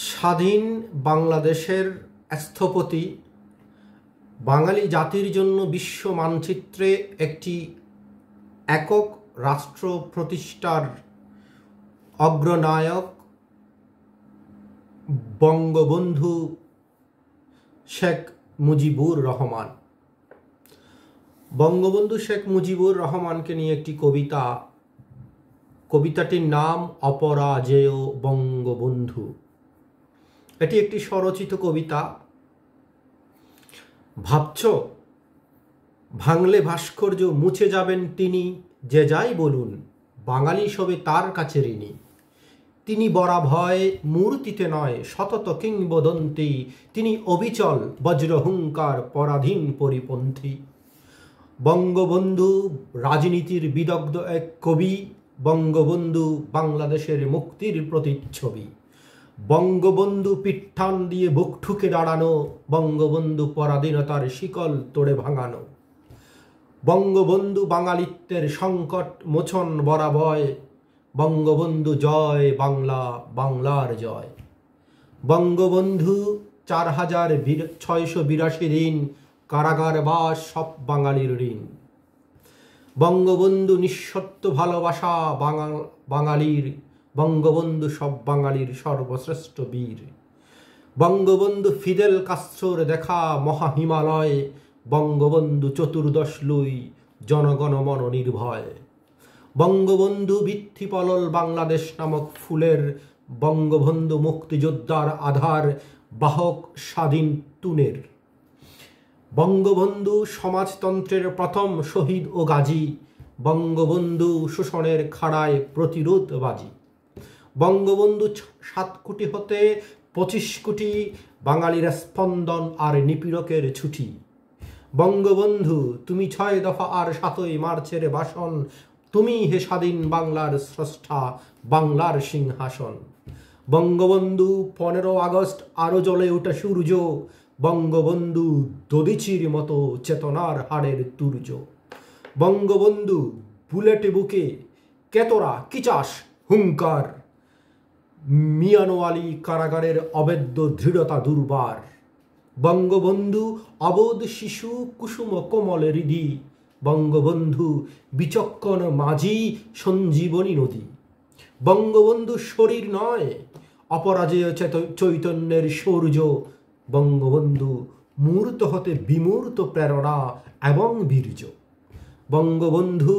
স্বাধীন বাংলাদেশের স্থপতি বাঙালি জাতির জন্য বিশ্ব মানচিত্রে একটি একক রাষ্ট্র প্রতিষ্ঠার অগ্রনায়ক বঙ্গবন্ধু শেখ মুজিবুর রহমান। বঙ্গবন্ধু শেখ মুজিবুর রহমানকে নিয়ে একটি কবিতাটির নাম অপরাজেয় বঙ্গবন্ধু। এটি একটি স্বরচিত কবিতা। ভাবছ ভাঙলে ভাস্কর্য মুছে যাবেন তিনি, যে যাই বলুন বাঙালি সবে তার কাছে ঋণী। তিনি বরাভয় মূর্তিতে নয় সতত কিংবদন্তি, তিনি অবিচল বজ্রহুঙ্কার পরাধীন পরিপন্থী। বঙ্গবন্ধু রাজনীতির বিদগ্ধ এক কবি, বঙ্গবন্ধু বাংলাদেশের মুক্তির প্রতিচ্ছবি। বঙ্গবন্ধু পিঠান দিয়ে বুক ঠুকে দাঁড়ানো, বঙ্গবন্ধু পরাধীনতার শিকল তোড়ে ভাঙানো। বঙ্গবন্ধু বাঙালিত্বের সংকট মোচন বরাভয়, বঙ্গবন্ধু জয় বাংলা, বাংলার জয়। বঙ্গবন্ধু ৪,৬৮২ দিন কারাগারবাস সব বাঙালির ঋণ। বঙ্গবন্ধু নিঃশর্ত ভালোবাসা বাঙালির, বঙ্গবন্ধু সব বাঙালির সর্বশ্রেষ্ঠ বীর। বঙ্গবন্ধু ফিদেল কাস্ত্রোর দেখা মহা হিমালয়, বঙ্গবন্ধু চতুর্দশ লুই জনগণ মন নির্ভয়। বঙ্গবন্ধু বৃদ্ধি পলল বাংলাদেশ নামক ফুলের, বঙ্গবন্ধু মুক্তিযোদ্ধার আধার বাহক স্বাধীন তুনের। বঙ্গবন্ধু সমাজতন্ত্রের প্রথম শহীদ ও গাজী, বঙ্গবন্ধু শোষণের খাড়ায় প্রতিরোধবাজি। বঙ্গবন্ধু ৭ কোটি হতে ২৫ কোটি বাঙালির স্পন্দন আর নিপীড়কের ছুটি। বঙ্গবন্ধু তুমি ৬ দফা আর ৭ই মার্চের ভাষণ, তুমি হে স্বাধীন বাংলার স্রষ্টা, বাংলার সিংহাসন। বঙ্গবন্ধু ১৫ আগস্ট আরো জ্বলে ওঠা সূর্য, বঙ্গবন্ধু দদিচির মতো চেতনার হাড়ের তুর্য। বঙ্গবন্ধু বুলেটে বুকে কেতরা কি চাস হুঙ্কার, মিয়ানওয়ালি কারাগারের অবেদ্য দৃঢ়তা দুর্বার। বঙ্গবন্ধু অবোধ শিশু কুসুম কোমল হৃদি, বঙ্গবন্ধু বিচক্ষণ মাঝি সঞ্জীবনী নদী। বঙ্গবন্ধু শরীর নয় অপরাজেয় চৈতন্যের সূর্য, বঙ্গবন্ধু মূর্ত হতে বিমূর্ত প্রেরণা এবং বীর্য। বঙ্গবন্ধু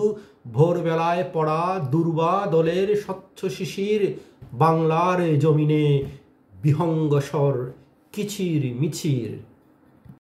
ভোরবেলায় পড়া দুর্বা দলের স্বচ্ছ শিশির, বাংলার জমিনে বিহঙ্গস্বর কিচির মিচির।